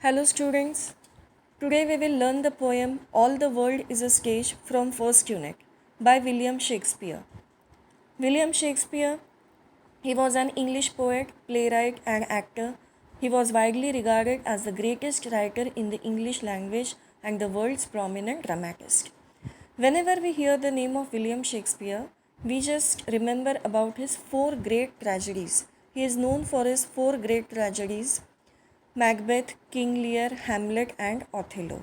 Hello students. Today we will learn the poem All the World is a Stage from First Unit by William Shakespeare. William Shakespeare, he was an English poet, playwright and actor. He was widely regarded as the greatest writer in the English language and the world's prominent dramatist. Whenever we hear the name of William Shakespeare, we just remember about his four great tragedies. He is known for his four great tragedies: Macbeth, King Lear, Hamlet, and Othello.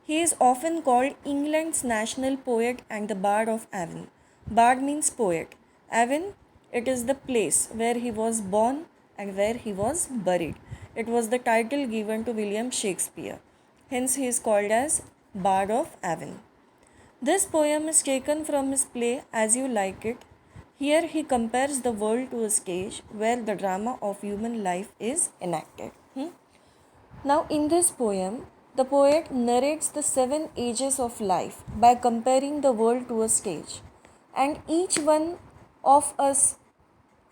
He is often called England's national poet and the Bard of Avon. Bard means poet. Avon, it is the place where he was born and where he was buried. It was the title given to William Shakespeare. Hence, he is called as Bard of Avon. This poem is taken from his play As You Like It. Here, he compares the world to a stage where the drama of human life is enacted. Now, in this poem, the poet narrates the seven ages of life by comparing the world to a stage, and each one of us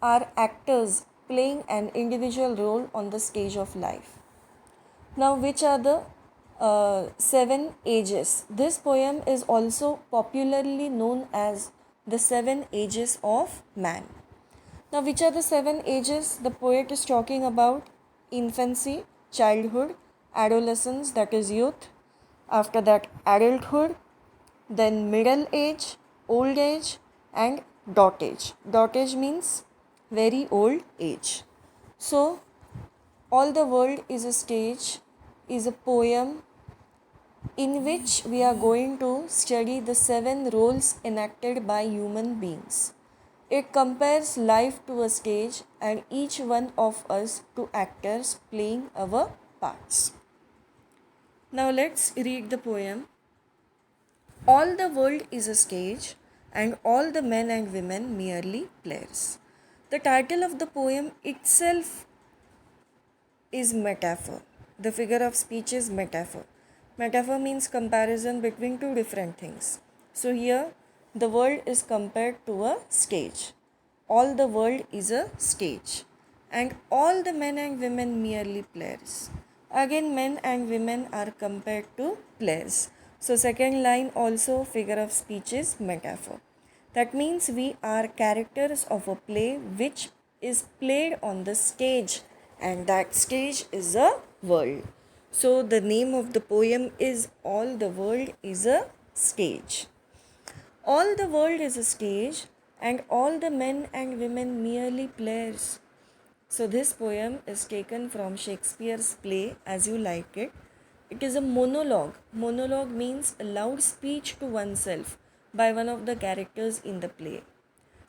are actors playing an individual role on the stage of life. Now, which are the seven ages? This poem is also popularly known as the seven ages of man. Now, which are the seven ages the poet is talking about? Infancy, childhood, adolescence, that is youth, after that, adulthood, then middle age, old age, and dotage. Dotage means very old age. So, All the World is a Stage is a poem in which we are going to study the seven roles enacted by human beings. It compares life to a stage and each one of us to actors playing our parts. Now let's read the poem. All the world is a stage and all the men and women merely players. The title of the poem itself is metaphor. The figure of speech is metaphor. Metaphor means comparison between two different things. So here the world is compared to a stage. All the world is a stage and all the men and women merely players. Again, men and women are compared to players. So second line also figure of speech is metaphor. That means we are characters of a play which is played on the stage, and that stage is a world. So the name of the poem is All the World is a Stage. All the world is a stage and all the men and women merely players. So this poem is taken from Shakespeare's play As You Like It. It is a monologue. Monologue means a loud speech to oneself by one of the characters in the play.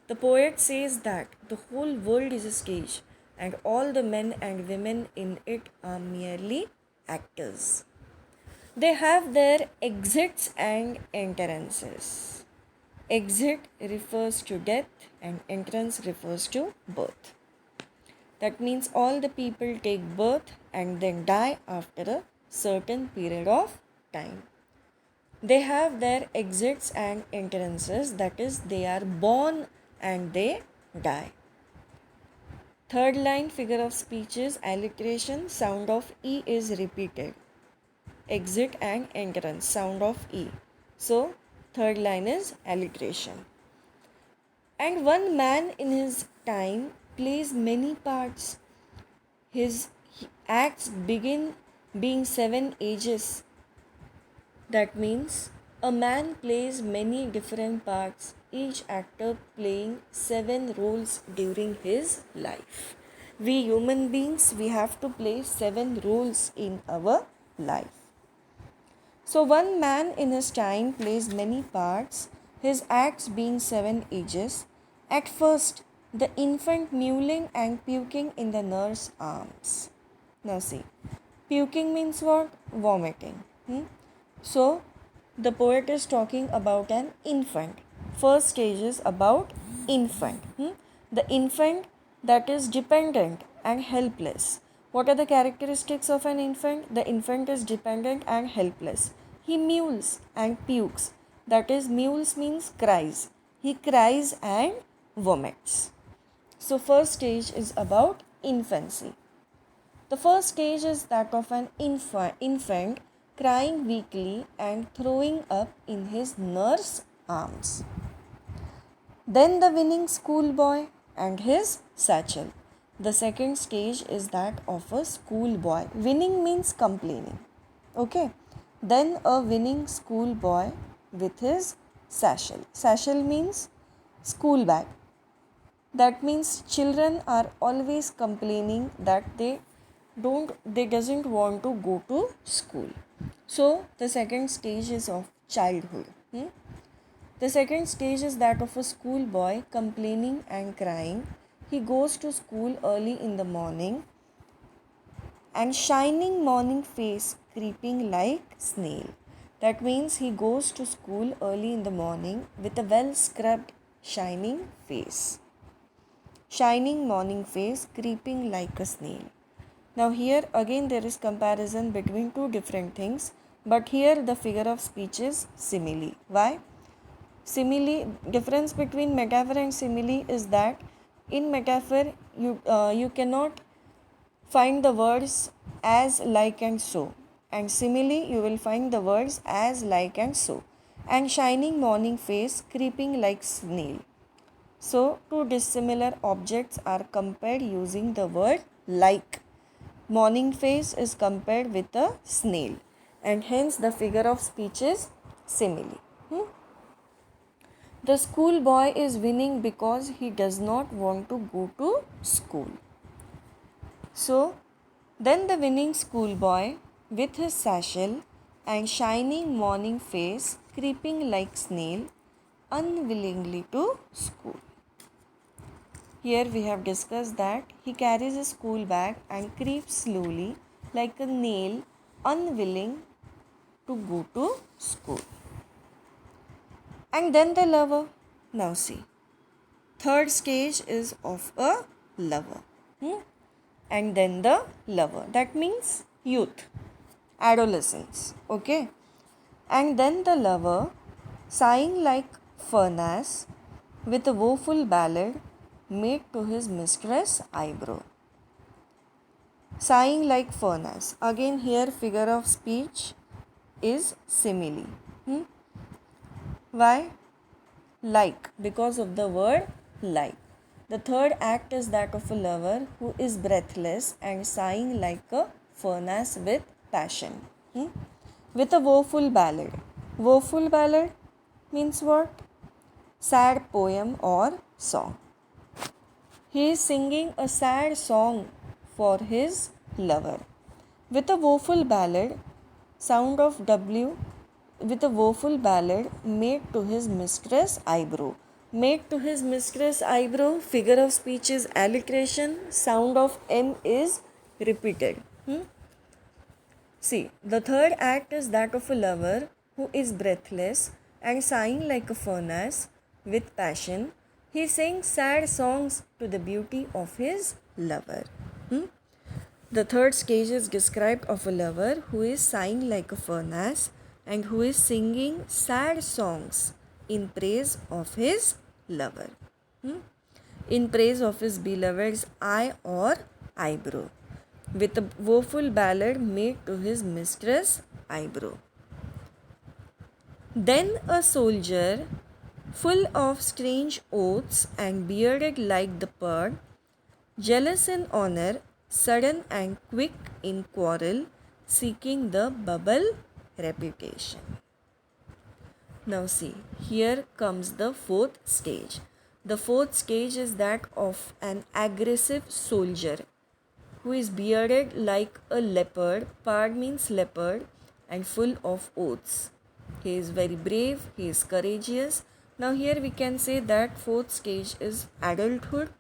The poet says that the whole world is a stage and all the men and women in it are merely actors. They have their exits and entrances. Exit refers to death and entrance refers to birth. That means all the people take birth and then die after a certain period of time. They have their exits and entrances, that is, they are born and they die. Third line figure of speech is alliteration, sound of E is repeated. Exit and entrance, sound of E. So, third line is alliteration. And one man in his time plays many parts. His acts begin being seven ages. That means a man plays many different parts, each actor playing seven roles during his life. We human beings, we have to play seven roles in our life. So one man in his time plays many parts, his acts being seven ages. At first, the infant mewling and puking in the nurse's arms. Now see, puking means what? Vomiting. So, the poet is talking about an infant. First stage is about infant. The infant that is dependent and helpless. What are the characteristics of an infant? The infant is dependent and helpless. He mewls and pukes. That is, mewls means cries. He cries and vomits. So, first stage is about infancy. The first stage is that of an infant crying weakly and throwing up in his nurse's arms. Then the winning schoolboy and his satchel. The second stage is that of a schoolboy. Winning means complaining. Okay. Then a winning schoolboy with his satchel. Satchel means school bag. That means children are always complaining that they doesn't want to go to school. So the second stage is of childhood. The second stage is that of a schoolboy complaining and crying. He goes to school early in the morning and shining morning face creeping like snail. That means he goes to school early in the morning with a well scrubbed shining face. Shining morning face creeping like a snail. Now here again there is comparison between two different things, but here the figure of speech is simile. Why? Simile, difference between metaphor and simile is that in metaphor you cannot find the words as, like and so, and simile you will find the words as, like and so, and shining morning face creeping like snail. So two dissimilar objects are compared using the word like. Morning face is compared with a snail, and hence the figure of speech is simile. The schoolboy is winning because he does not want to go to school. So, then the winning schoolboy with his satchel and shining morning face creeping like snail unwillingly to school. Here we have discussed that he carries a school bag and creeps slowly like a nail unwilling to go to school. And then the lover. Now see, third stage is of a lover. And then the lover. That means youth, adolescence. Okay. And then the lover, sighing like furnace, with a woeful ballad made to his mistress' eyebrow. Sighing like furnace. Again here figure of speech is simile. Why? Like, because of the word like. The third act is that of a lover who is breathless and sighing like a furnace with passion. With a woeful ballad. Woeful ballad means what? Sad poem or song. He is singing a sad song for his lover. With a woeful ballad, sound of W, with a woeful ballad made to his mistress' eyebrow. Made to his mistress' eyebrow, figure of speech is alliteration, sound of M is repeated. See, the third act is that of a lover who is breathless and sighing like a furnace with passion. He sings sad songs to the beauty of his lover. The third stage is described of a lover who is sighing like a furnace and who is singing sad songs in praise of his lover. In praise of his beloved's eye or eyebrow. With a woeful ballad made to his mistress' eyebrow. Then a soldier, full of strange oaths and bearded like the bird, jealous in honor, sudden and quick in quarrel, seeking the bubble reputation. Now see, here comes the fourth stage. The fourth stage is that of an aggressive soldier who is bearded like a leopard. Pard means leopard, and full of oaths. He is very brave, he is courageous. Now here we can say that fourth stage is adulthood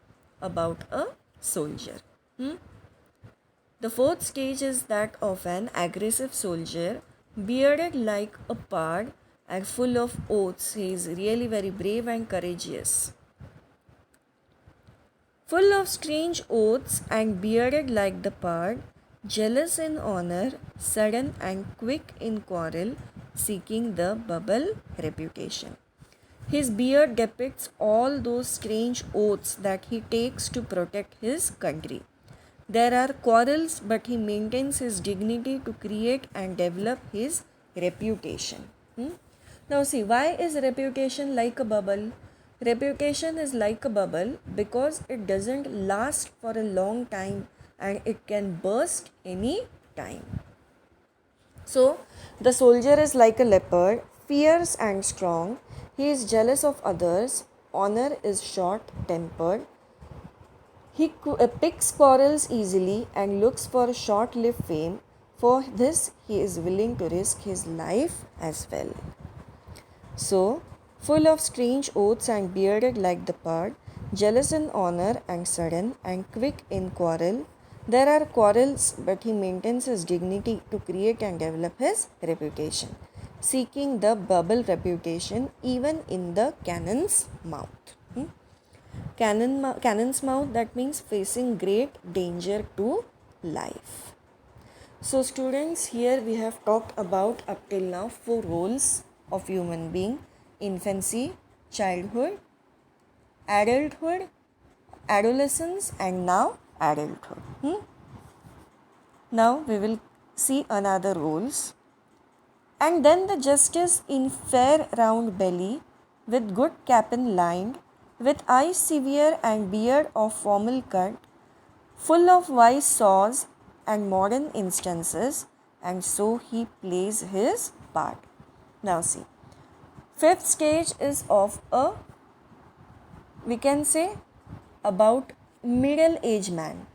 about a soldier. The fourth stage is that of an aggressive soldier, bearded like a pard and full of oaths. He is really very brave and courageous. Full of strange oaths and bearded like the pard, jealous in honor, sudden and quick in quarrel, seeking the bubble reputation. His beard depicts all those strange oaths that he takes to protect his country. There are quarrels, but he maintains his dignity to create and develop his reputation. Now, see, why is reputation like a bubble? Reputation is like a bubble because it doesn't last for a long time and it can burst any time. So, the soldier is like a leopard, fierce and strong. He is jealous of others. Honor is short tempered. He picks quarrels easily and looks for short lived fame. For this, he is willing to risk his life as well. So, full of strange oaths and bearded like the pard, jealous in honor and sudden and quick in quarrel. There are quarrels, but he maintains his dignity to create and develop his reputation, seeking the bubble reputation even in the cannon's mouth. Cannon's mouth, that means facing great danger to life. So students, here we have talked about up till now 4 roles of human being: infancy, childhood, adulthood, adolescence, and now adulthood. Now we will see another roles. And then the justice in fair round belly, with good capon lined, with eyes severe and beard of formal cut, full of wise saws and modern instances, and so he plays his part. Now see, fifth stage is of a, we can say, about middle-aged man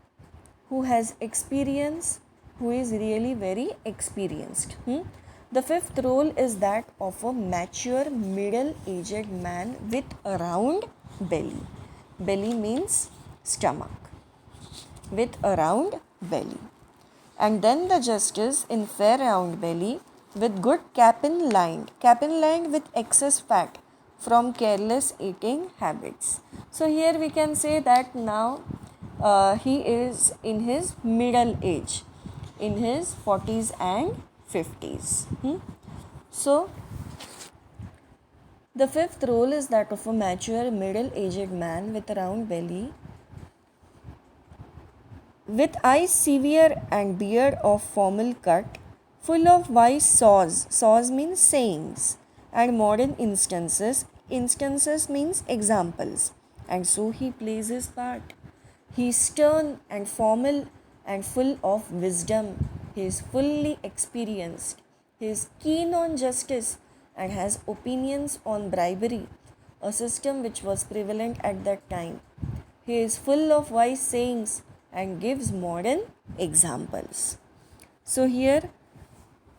who has experience, who is really very experienced. The fifth role is that of a mature middle-aged man with a round belly. Belly means stomach. With a round belly. And then the justice in fair round belly with good capon lined with excess fat from careless eating habits. So here we can say that now he is in his middle age, in his 40s and 50s. So the fifth role is that of a mature middle-aged man with a round belly, with eyes severe and beard of formal cut, full of wise saws. Saws means sayings, and modern instances. Instances means examples. And so he plays his part. He is stern and formal and full of wisdom. He is fully experienced. He is keen on justice and has opinions on bribery, a system which was prevalent at that time. He is full of wise sayings and gives modern examples. So here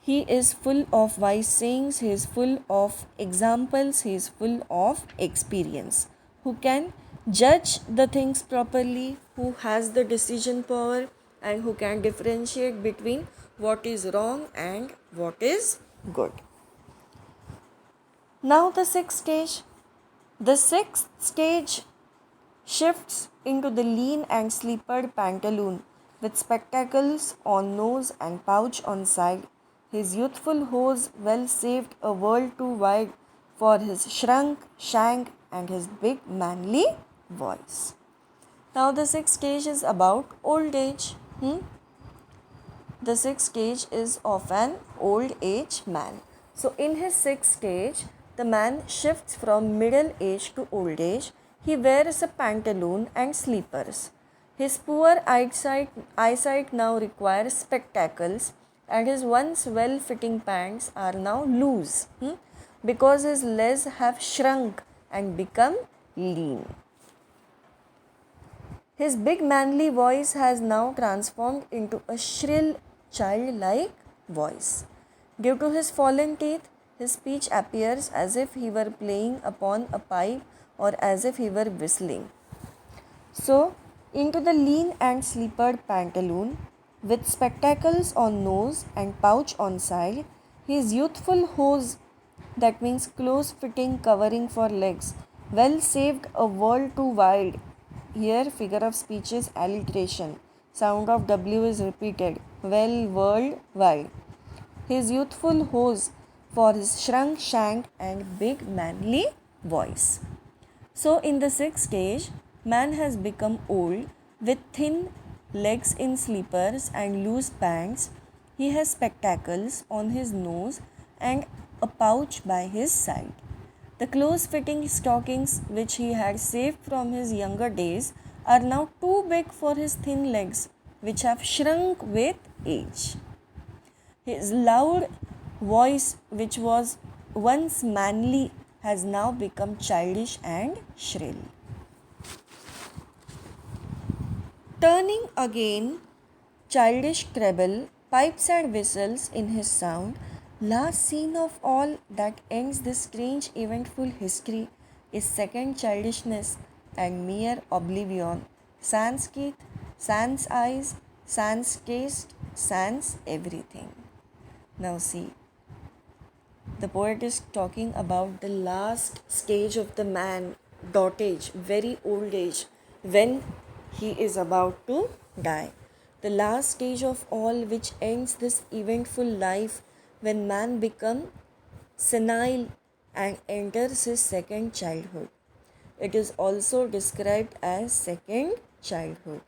he is full of wise sayings, he is full of examples, he is full of experience, who can judge the things properly, who has the decision power, and who can differentiate between what is wrong and what is good. Now the sixth stage. The sixth stage shifts into the lean and slippered pantaloon with spectacles on nose and pouch on side. His youthful hose well saved a world too wide for his shrunk shank and his big manly voice. Now the sixth stage is about old age. The sixth stage is of an old age man. So in his sixth stage, the man shifts from middle age to old age. He wears a pantaloon and slippers. His poor eyesight now requires spectacles, and his once well-fitting pants are now loose because his legs have shrunk and become lean. His big manly voice has now transformed into a shrill childlike voice. Due to his fallen teeth, his speech appears as if he were playing upon a pipe or as if he were whistling. So, into the lean and slippered pantaloon, with spectacles on nose and pouch on side, his youthful hose, that means close fitting covering for legs, well saved a world too wide. Here figure of speech is alliteration. Sound of W is repeated. Well, world wide. His youthful hose for his shrunk shank and big manly voice. So in the sixth stage, man has become old with thin, legs in slippers and loose pants. He has spectacles on his nose and a pouch by his side. The close fitting stockings which he had saved from his younger days are now too big for his thin legs, which have shrunk with age. His loud voice, which was once manly, has now become childish and shrill. Turning again, childish treble, pipes and whistles in his sound. Last scene of all that ends this strange eventful history is second childishness and mere oblivion. Sans Keith, sans eyes, sans taste, sans everything. Now see, the poet is talking about the last stage of the man, dotage, very old age, when he is about to die. The last stage of all which ends this eventful life when man becomes senile and enters his second childhood. It is also described as second childhood.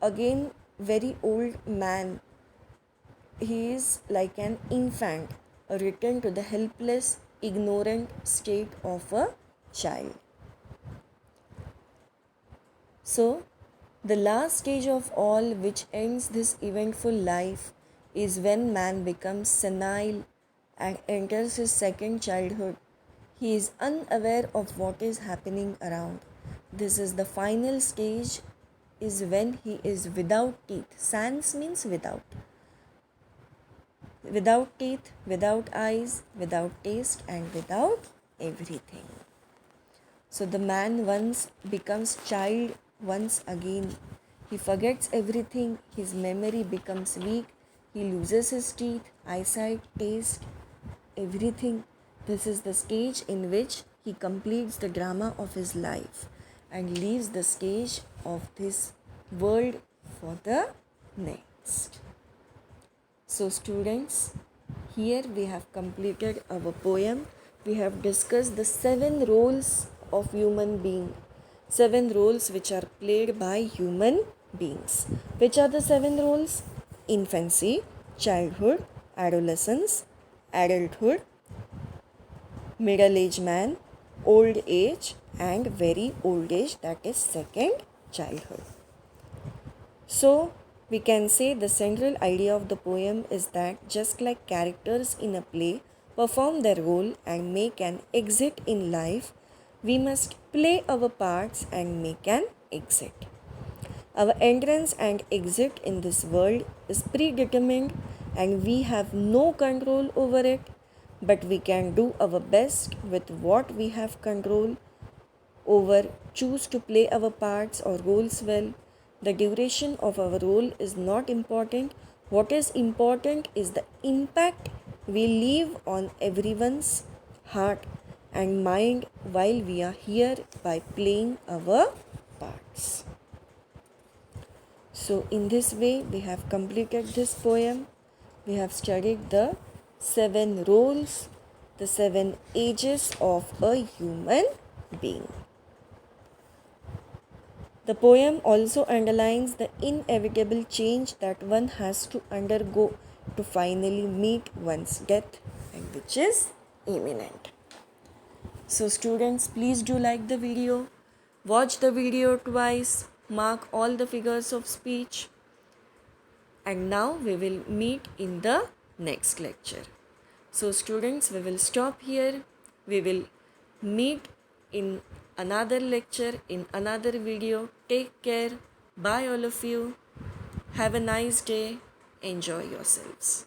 Again, very old man, he is like an infant, a return to the helpless, ignorant state of a child. So, the last stage of all which ends this eventful life is when man becomes senile and enters his second childhood. He is unaware of what is happening around. This is the final stage, is when he is without teeth. Sans means without. Without teeth, without eyes, without taste, and without everything. So the man once becomes child once again. He forgets everything, his memory becomes weak, he loses his teeth, eyesight, taste, everything. This is the stage in which he completes the drama of his life and leaves the stage of this world for the next. So students, here we have completed our poem. We have discussed the 7 roles of human being. 7 roles which are played by human beings. Which are the 7 roles? Infancy, childhood, adolescence, adulthood, middle-aged man, old age, and very old age, that is second childhood. So, we can say the central idea of the poem is that just like characters in a play perform their role and make an exit in life, we must play our parts and make an exit. Our entrance and exit in this world is predetermined and we have no control over it, but we can do our best with what we have control over, choose to play our parts or roles well. The duration of our role is not important. What is important is the impact we leave on everyone's heart and mind while we are here by playing our parts. So in this way we have completed this poem. We have studied the 7 roles, the 7 ages of a human being. The poem also underlines the inevitable change that one has to undergo to finally meet one's death, and which is imminent. So students, please do like the video, watch the video twice, mark all the figures of speech, and now we will meet in the next lecture. So students, we will stop here. We will meet in another lecture, in another video. Take care. Bye all of you. Have a nice day. Enjoy yourselves.